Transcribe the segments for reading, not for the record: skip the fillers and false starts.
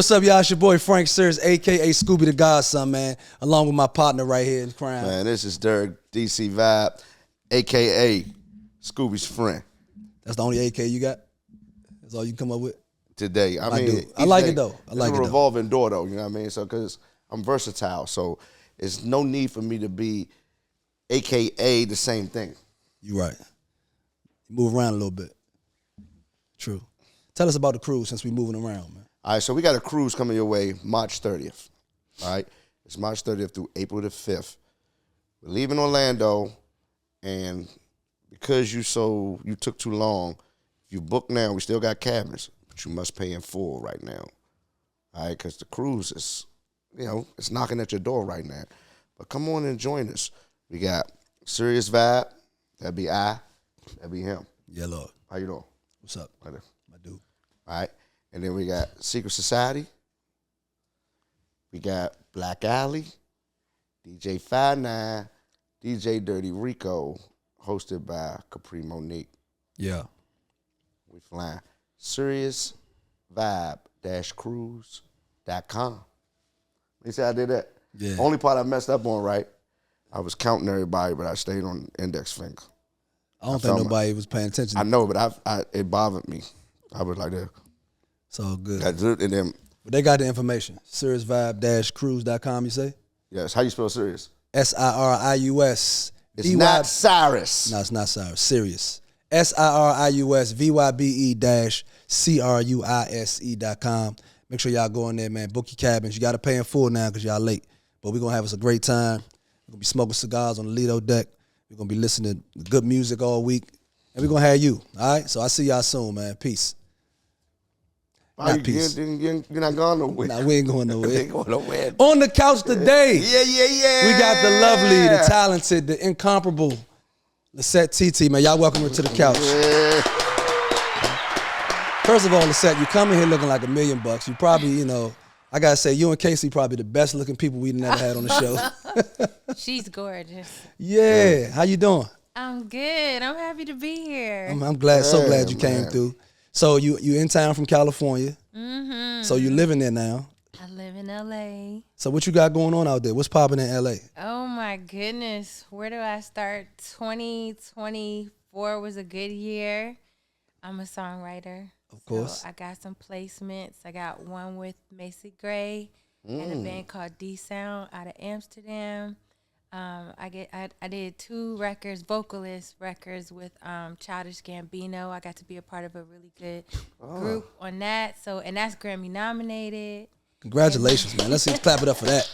What's up, y'all? It's your boy Frank Sears, a.k.a. Scooby the Godson, man, along with my partner right here in crime. Man, this is Derek, DC Vibe, a.k.a. Scooby's friend. That's the only AK you got? That's all you come up with? Today. I mean, I like it, though. I like it, It's a revolving door, though, you know what I mean? So, because I'm versatile, so it's no need for me to be a.k.a. the same thing. You right. Move around a little bit. True. Tell us about the cruise since we're moving around, man. All right, so we got a cruise coming your way March 30th, all right? It's March 30th through April the 5th. We're leaving Orlando, and because you took too long, if you book now, we still got cabins, but you must pay in full right now, all right? Because the cruise is, it's knocking at your door right now. But come on and join us. We got SiriusVybe, that'd be I, that'd be him. Yeah, Lord. How you doing? What's up, my dude? All right. And then we got Secret Society. We got Black Alley, DJ 59, DJ Dirty Rico, hosted by Capri Monique. Yeah. We flying. SiriusVybe-cruise.com. You see how I did that? Yeah. Only part I messed up on, right? I was counting everybody, but I stayed on index finger. I don't think nobody was paying attention. I know, but it bothered me. I was like, it's all good. and then, but they got the information. SiriusVybe-cruise.com, you say? yes. How you spell Sirius? SIRIUS. It's not Cyrus. No, it's not Cyrus. Sirius. SIRIUS-VYBE-CRUISE.com. Make sure y'all go in there, man. Book your cabins. You got to pay in full now because y'all late. But we're going to have us a great time. We're going to be smoking cigars on the Lido deck. We're going to be listening to good music all week. And we're going to have you. All right? So I'll see y'all soon, man. Peace. Peace. You're not going nowhere. Nah, we ain't going nowhere. We ain't going nowhere. On the couch today. Yeah. We got the lovely, the talented, the incomparable Lysette Titi, man. Y'all welcome her to the couch. Yeah. First of all, Lysette, you come in here looking like $1 million. You probably, I got to say, you and Casey probably the best looking people we've never had on the show. She's gorgeous. Yeah. How you doing? I'm good. I'm happy to be here. I'm glad, so glad you came through. So you in town from California. Mm-hmm. So you living there now. I live in L.A. So what you got going on out there? What's popping in L.A.? Oh, my goodness. Where do I start? 2024 was a good year. I'm a songwriter. Of course. So I got some placements. I got one with Macy Gray and a band called D-Sound out of Amsterdam. I did 2 records, vocalist records with Childish Gambino. I got to be a part of a really good group on that. And that's Grammy nominated. Congratulations, man. Let's clap it up for that.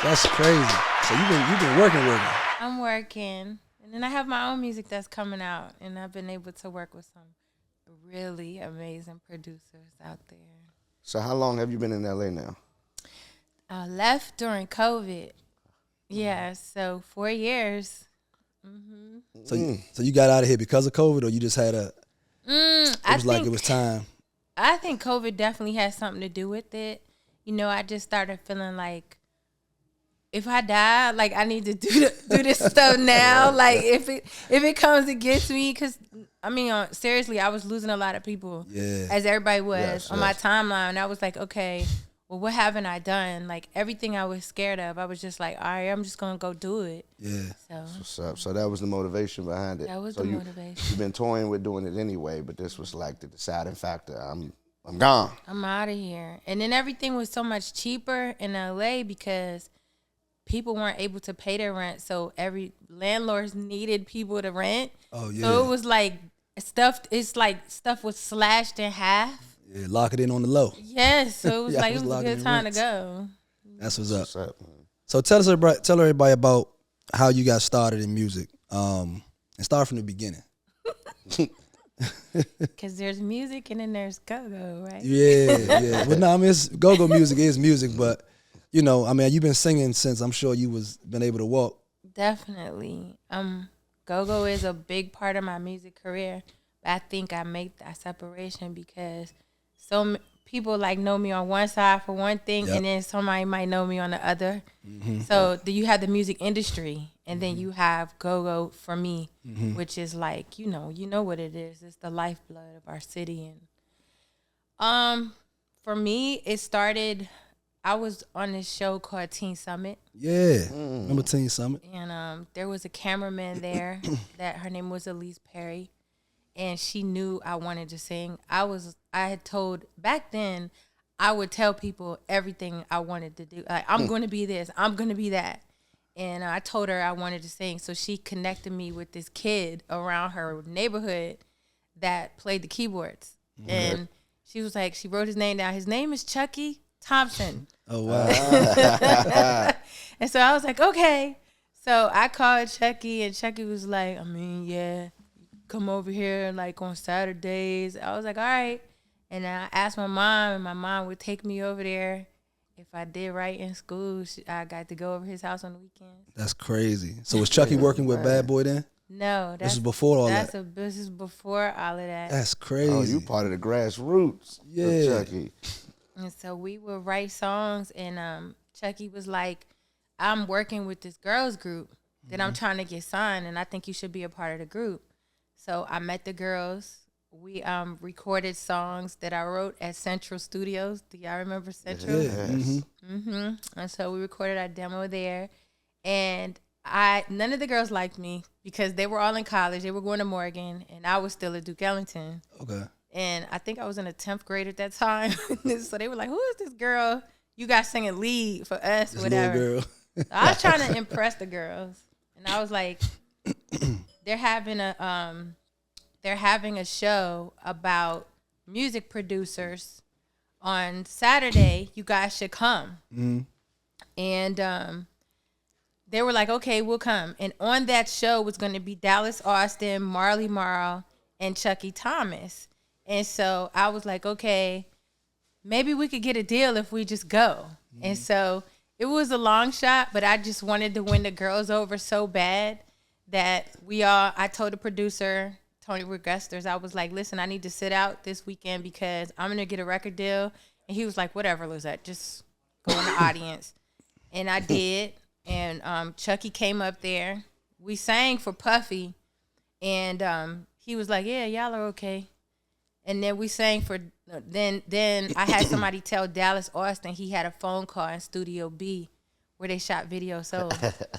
That's crazy. So you've been working. I'm working. And then I have my own music that's coming out, and I've been able to work with some really amazing producers out there. So how long have you been in L.A. now? I left during COVID. Yeah, so 4 years. Mm-hmm. So you got out of here because of COVID, or you just had it was time? I think COVID definitely has something to do with it. I just started feeling like if I die, like I need to do this stuff now. Like if it comes against me, because seriously, I was losing a lot of people, as everybody was on my timeline. I was like, okay, well, what haven't I done? Like everything I was scared of, I was just like, all right, I'm just gonna go do it. Yeah. What's up? So that was the motivation behind it. That was the motivation. You've been toying with doing it anyway, but this was like the deciding factor. I'm gone. I'm out of here. And then everything was so much cheaper in LA because people weren't able to pay their rent, so every landlords needed people to rent. Oh yeah. So it was like stuff was slashed in half. Yeah, lock it in on the low. Yes, so it was it was a good time to go. That's what's up. So tell everybody about how you got started in music. And start from the beginning. Because there's music and then there's go-go, right? Yeah. But no, go-go music is music, but you've been singing since I'm sure you been able to walk. Definitely. Go-go is a big part of my music career. But I think I make that separation because people know me on one side for one thing, and then somebody might know me on the other. Mm-hmm. So you have the music industry, and then you have go-go for me, which is like, you know what it is. It's the lifeblood of our city. And For me, it started. I was on this show called Teen Summit. Yeah, remember Teen Summit? And there was a cameraman there that her name was Elise Perry, and she knew I wanted to sing. I had told back then, I would tell people everything I wanted to do. Like, I'm going to be this, I'm going to be that. And I told her I wanted to sing. So she connected me with this kid around her neighborhood that played the keyboards. Mm-hmm. And she was like, she wrote his name down. His name is Chucky Thompson. Oh, wow. And so I was like, okay. So I called Chucky, and Chucky was like, I mean, yeah, come over here like on Saturdays. I was like, all right. And I asked my mom, and my mom would take me over there. If I did right in school, I got to go over his house on the weekends. That's crazy. So was Chucky working with Bad Boy then? No. This is before all that? This is before all of that. That's crazy. Oh, you part of the grassroots. Yeah. Chucky. And so we would write songs, and Chucky was like, I'm working with this girls group that I'm trying to get signed, and I think you should be a part of the group. So I met the girls. We recorded songs that I wrote at Central Studios. Do y'all remember Central? Yeah. Mm-hmm. And so we recorded our demo there. And none of the girls liked me because they were all in college. They were going to Morgan, and I was still at Duke Ellington. Okay. And I think I was in the 10th grade at that time. So they were like, who is this girl? You got singing lead for us, This whatever. little girl. So I was trying to impress the girls. And I was like, they're having a show about music producers on Saturday. You guys should come. Mm-hmm. And they were like, okay, we'll come. And on that show was going to be Dallas Austin, Marley Marl, and Chucky Thomas. And so I was like, okay, maybe we could get a deal if we just go. Mm-hmm. And so it was a long shot, but I just wanted to win the girls over so bad that I told the producer, Tony Regusters, I was like, listen, I need to sit out this weekend because I'm going to get a record deal. And he was like, whatever, Lysette, just go in the audience. And I did. And Chucky came up there. We sang for Puffy. And he was like, yeah, y'all are okay. And then we sang for, then I had somebody tell Dallas Austin he had a phone call in Studio B where they shot Video Soul.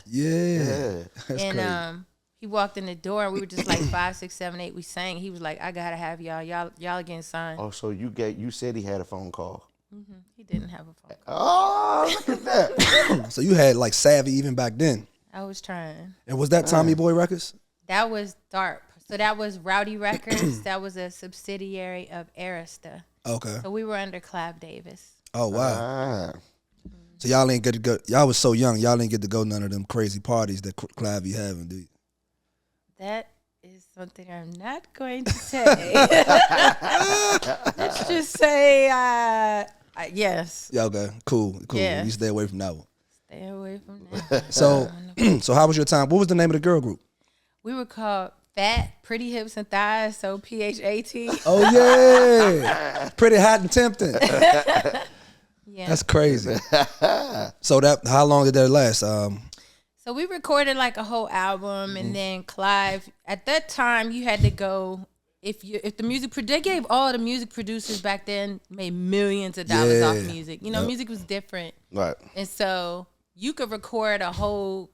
Yeah. That's and crazy. He walked in the door and we were just like 5, 6, 7, 8. We sang. He was like, I gotta have y'all. Y'all are getting signed. Oh, so you said he had a phone call. Mm-hmm. He didn't have a phone call. Oh, look at that. So you had like savvy even back then. I was trying. And was that Tommy Boy Records? That was DARP. So that was Rowdy Records. That was a subsidiary of Arista. Okay. So we were under Clive Davis. Oh, wow. So y'all ain't get to go. Y'all was so young. Y'all didn't get to go none of them crazy parties that Clive be having, do you? That is something I'm not going to say. Let's just say yes. Yeah, okay. Cool. Yeah. You stay away from that one. Stay away from that. So how was your time? What was the name of the girl group? We were called Fat, Pretty Hips and Thighs, so PHAT. Oh, yeah. Pretty hot and tempting. Yeah. That's crazy. So how long did that last? So we recorded like a whole album, and then Clive, at that time you had to go, if the music, they gave all the music producers back then made millions of dollars off music. You know, music was different. Right. And so you could record a whole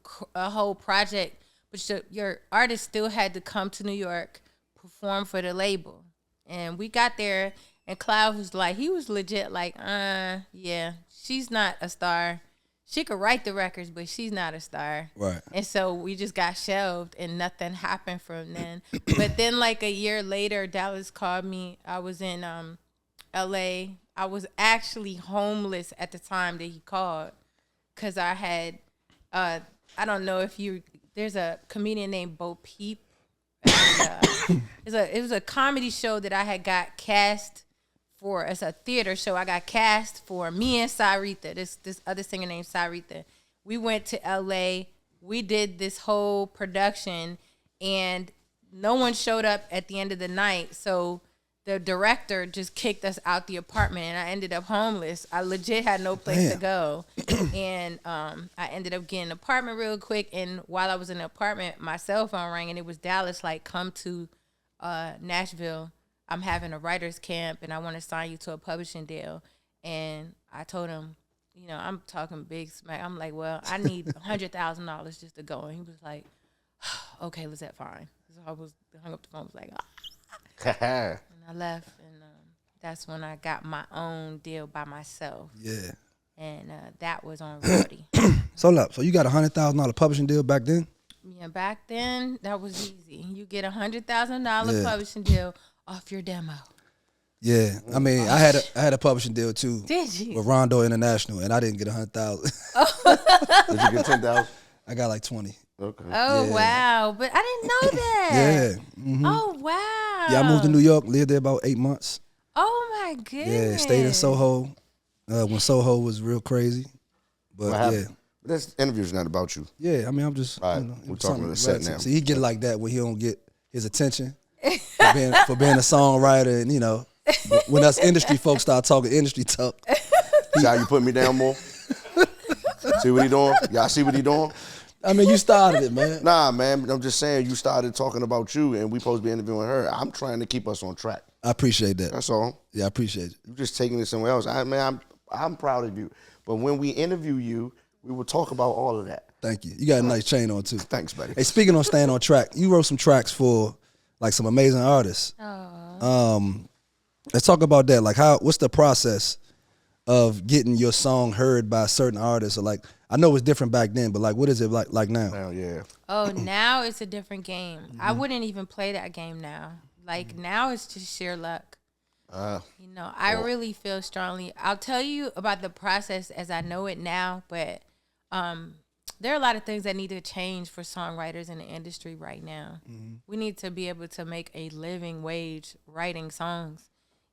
project, but your artist still had to come to New York, perform for the label. And we got there, and Clive was like, he was legit like, yeah, she's not a star. She could write the records, but she's not a star. Right. And so we just got shelved, and nothing happened from then. But then like a year later, Dallas called me. I was in L.A. I was actually homeless at the time that he called because I had, I don't know if there's a comedian named Bo Peep. And, it was a comedy show that I had got cast for. It's a theater show. I got cast for me and Saritha, this other singer named Saritha. We went to LA. We did this whole production, and no one showed up at the end of the night. So the director just kicked us out the apartment, and I ended up homeless. I legit had no place to go. And I ended up getting an apartment real quick. And while I was in the apartment, my cell phone rang, and it was Dallas, like, come to Nashville. I'm having a writer's camp, and I want to sign you to a publishing deal. And I told him, you know, I'm talking big smack. I'm like, well, I need $100,000 just to go. And he was like, okay, Lysette, fine. So I was hung up the phone. Was like, and I left, and that's when I got my own deal by myself. Yeah. And that was on royalty. So you got $100,000 publishing deal back then? Yeah, back then that was easy. You get $100,000 publishing deal off your demo. Yeah, I mean, I had a publishing deal too. Did you? With Rondo International, and I didn't get 100,000. Did you get 10,000? I got like 20. Okay. Oh, wow. But I didn't know that. Yeah. Mm-hmm. Oh, wow. Yeah, I moved to New York, lived there about 8 months. Oh, my goodness. Yeah, stayed in Soho when Soho was real crazy. But yeah. This interview's not about you. Yeah, I mean, I'm just, all right, we're talking to the set now. See, he get it like that when he don't get his attention for being a songwriter, and, you know, when us industry folks start talking industry talk. See how you put me down more? See what he doing? Y'all see what he doing? I mean, you started it, man. Nah, man, I'm just saying you started talking about you, and we supposed to be interviewing her. I'm trying to keep us on track. I appreciate that. That's all. Yeah, I appreciate it. You just taking it somewhere else. I'm proud of you. But when we interview you, we will talk about all of that. Thank you. You got a nice chain on, too. Thanks, buddy. Hey, speaking on staying on track, you wrote some tracks for, like, some amazing artists. Let's talk about that. Like, what's the process of getting your song heard by certain artists? Or, like, I know it's different back then, but, like, what is it like now? Hell yeah. Oh, now it's a different game. I wouldn't even play that game now. Like, now it's just sheer luck. You know, I really feel strongly. I'll tell you about the process as I know it now, but there are a lot of things that need to change for songwriters in the industry right now. We need to be able to make a living wage writing songs.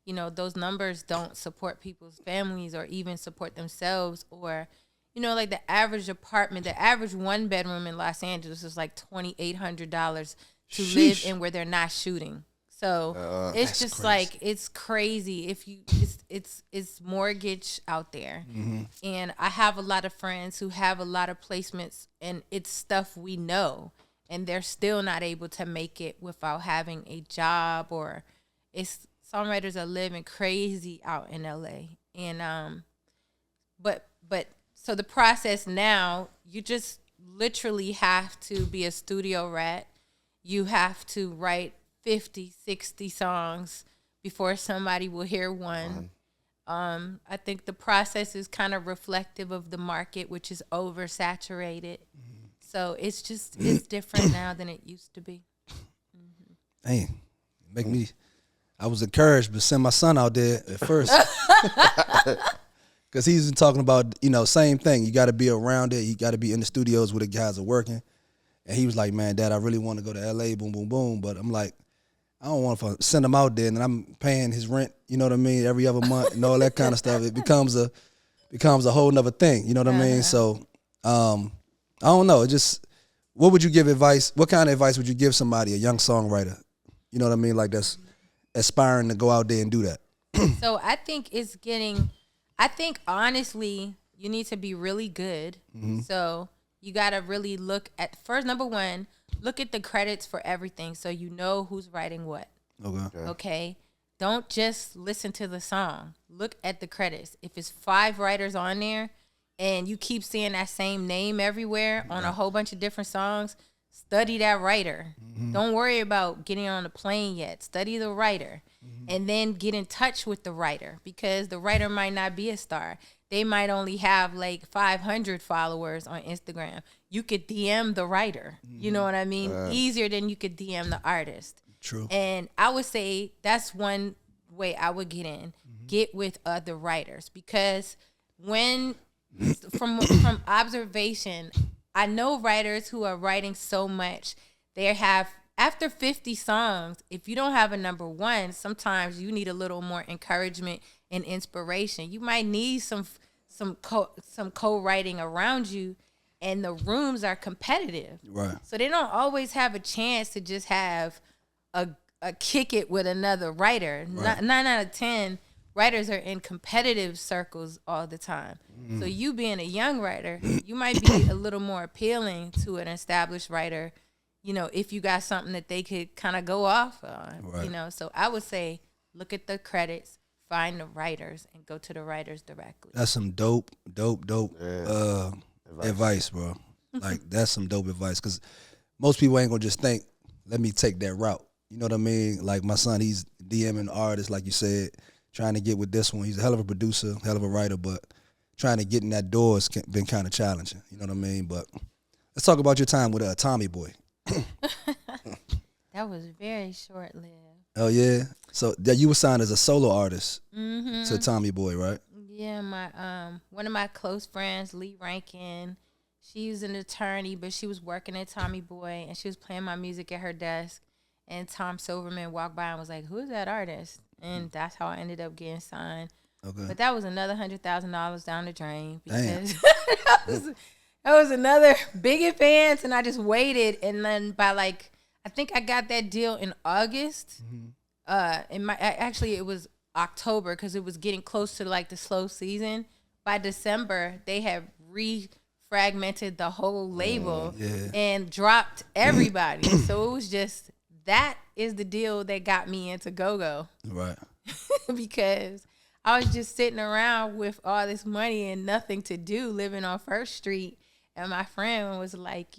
You know, those numbers don't support people's families or even support themselves. Or, you know, like the average apartment, the average one bedroom in Los Angeles is like $2,800 to live in where they're not shooting. So it's just crazy. Like, it's crazy. If you, it's mortgage out there. And I have a lot of friends who have a lot of placements, and it's stuff we know, and they're still not able to make it without having a job. Or songwriters are living crazy out in LA. And but so the process now, you just literally have to be a studio rat. You have to write 50, 60 songs before somebody will hear one. I think the process is kind of reflective of the market, which is oversaturated. So it's different now than it used to be. Hey, I was encouraged to send my son out there at first. Because he's been talking about, you know, same thing. You got to be around it. You got to be in the studios where the guys are working. And he was like, man, Dad, I really want to go to L.A., boom, boom, boom. But I'm like, I don't want to send him out there and I'm paying his rent, you know what I mean, every other month and all that kind of stuff. It becomes a whole nother thing, you know what I mean? So I don't know. What would you give advice? What kind of advice would you give somebody, a young songwriter, you know what I mean, like that's aspiring to go out there and do that? So I think honestly, you need to be really good. So you got to really look at, first, number one, look at the credits for everything so you know who's writing what. Okay? Don't just listen to the song. Look at the credits. If it's 5 writers on there and you keep seeing that same name everywhere on a whole bunch of different songs, study that writer. Don't worry about getting on the plane yet. Study the writer. And then get in touch with the writer, because the writer might not be a star. They might only have like 500 followers on Instagram. You could DM the writer. You know what I mean? Easier than you could DM the artist. True. And I would say that's one way I would get in. Get with other writers, because from observation, I know writers who are writing so much. They have, after 50 songs, if you don't have a number one, sometimes you need a little more encouragement and inspiration. You might need some co-writing around you, and the rooms are competitive. Right. So they don't always have a chance to just have a kick it with another writer. Right. 9 out of 10 writers are in competitive circles all the time. So you being a young writer, you might be a little more appealing to an established writer, you know, if you got something that they could kind of go off on, you know. So I would say, look at the credits, find the writers and go to the writers directly. That's some dope advice, bro. Like, that's some dope advice, because most people ain't gonna just think, let me take that route. You know what I mean? Like, my son, he's DMing artists, like you said, trying to get with this one. He's a hell of a producer, hell of a writer, but trying to get in that door has been kind of challenging. You know what I mean? But let's talk about your time with Tommy Boy. That was very short-lived. Oh, yeah? So you were signed as a solo artist to Tommy Boy, right? Yeah, my one of my close friends, Lee Rankin, she's an attorney, but she was working at Tommy Boy, and she was playing my music at her desk, and Tom Silverman walked by and was like, who's that artist? And that's how I ended up getting signed. Okay. But that was another $100,000 down the drain, because that was another big advance, and I just waited, and then by I think I got that deal in August. Actually it was October, because it was getting close to the slow season. By December, they had refragmented the whole label and dropped everybody. So it was just, that is the deal that got me into go-go. Right. Because I was just sitting around with all this money and nothing to do, living on First Street. And my friend was like,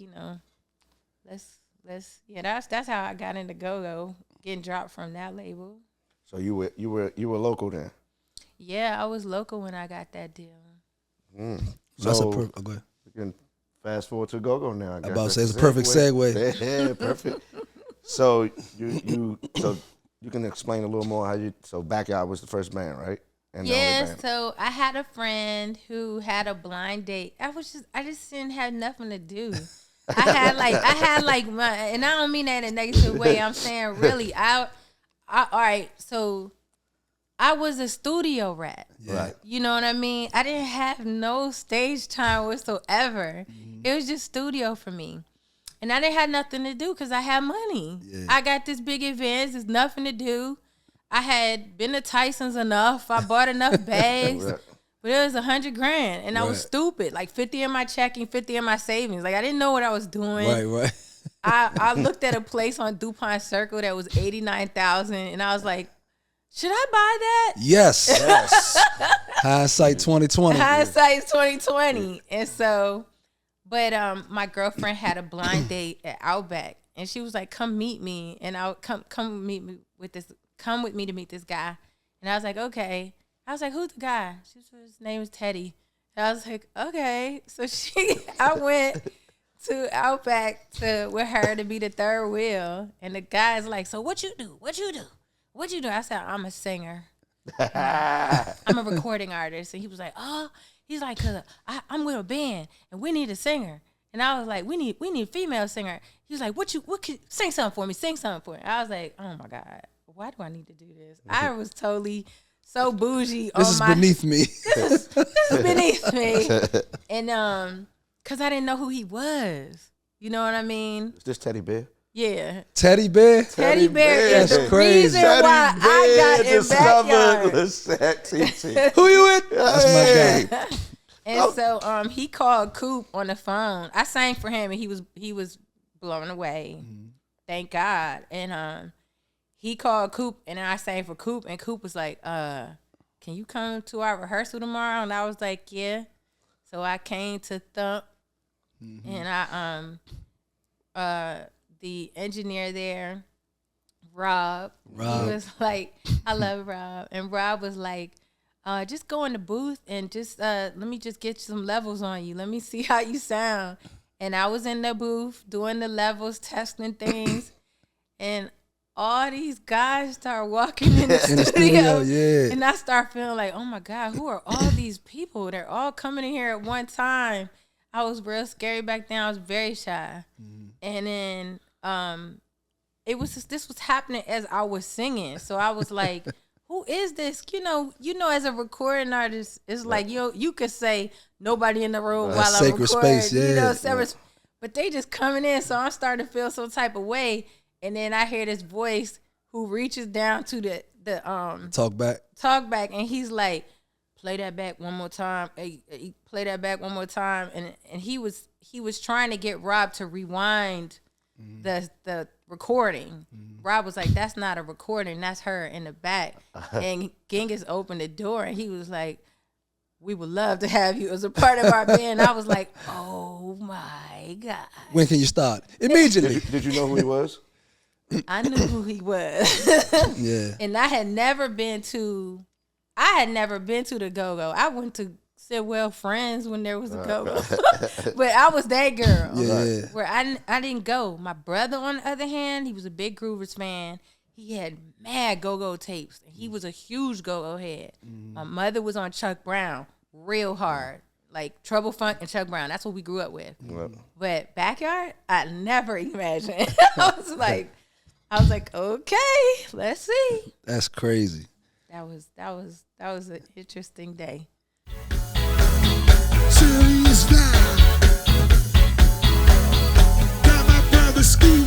that's how I got into go-go, getting dropped from that label. So you were local then? Yeah, I was local when I got that deal. So go ahead. We can fast forward to go-go now. I'm about to say it's a perfect segue. Yeah, perfect. So you can explain a little more how you. So Backyard was the first band, right? And yeah. So I had a friend who had a blind date. I just didn't have nothing to do. I had my, and I don't mean that in a negative way. I'm saying really, all right. So I was a studio rat. Right. You know what I mean? I didn't have no stage time whatsoever. It was just studio for me. And I didn't have nothing to do because I had money. Yeah. I got this big advance. There's nothing to do. I had been to Tyson's enough. I bought enough bags. Right. But it was $100,000, and I was stupid. 50 in my checking, 50 in my savings. I didn't know what I was doing. Right. I looked at a place on DuPont Circle that was $89,000, and I was like, should I buy that? Yes. Hindsight 2020. Hindsight 2020. And so, but my girlfriend had a blind date at Outback, and she was like, come meet me, and I'll come with me to meet this guy. And I was like, okay. I was like, who's the guy? She said, his name is Teddy. And I was like, okay. So I went to Outback with her to be the third wheel. And the guy's like, so what you do? What you do? I said, I'm a singer. I'm a recording artist. And he was like, oh, he's like, cause I'm with a band and we need a singer. And I was like, we need a female singer. He was like, sing something for me. I was like, oh my God, why do I need to do this? I was totally so bougie. This is beneath me. This is beneath me. And cause I didn't know who he was. You know what I mean? Is this Teddy Bear? Yeah. Teddy Bear? Teddy Bear is the reason why I got in Backyard. Lysette Titi. Who you with? That's my guy. And so he called Coop on the phone. I sang for him and he was blown away. Mm-hmm. Thank God. And he called Coop and I sang for Coop, and Coop was like, can you come to our rehearsal tomorrow? And I was like, yeah. So I came to Thump, and the engineer there, Rob, he was like, I love Rob. And Rob was like, just go in the booth and just let me just get some levels on you. Let me see how you sound. And I was in the booth doing the levels, testing things, and all these guys start walking in the studio. Yeah. And I start feeling like, oh my God, who are all these people? They're all coming in here at one time. I was real scary back then. I was very shy. Mm-hmm. And then this was happening as I was singing. So I was like, who is this? You know, as a recording artist, it's like you could say nobody in the room while I'm recording. Space, yeah. But they just coming in, so I'm starting to feel some type of way. And then I hear this voice who reaches down to the talk back, and he's like, play that back one more time. Hey, play that back one more time. And he was trying to get Rob to rewind the recording. Rob was like, that's not a recording. That's her in the back. And Genghis opened the door and he was like, we would love to have you as a part of our band. I was like, oh my God. When can you start? Immediately. Did you know who he was? I knew who he was. Yeah. And I had never been to the Go-Go. I went to Sidwell Friends when there was a Go-Go. But I was that girl. Yeah. Where I didn't go. My brother, on the other hand, he was a big Groovers fan. He had mad Go-Go tapes. He was a huge Go-Go head. My mother was on Chuck Brown real hard. Like Trouble Funk and Chuck Brown. That's what we grew up with. But Backyard, I never imagined. I was like, okay, let's see. That's crazy. That was an interesting day. SiriusVybe. Got my brother Ski.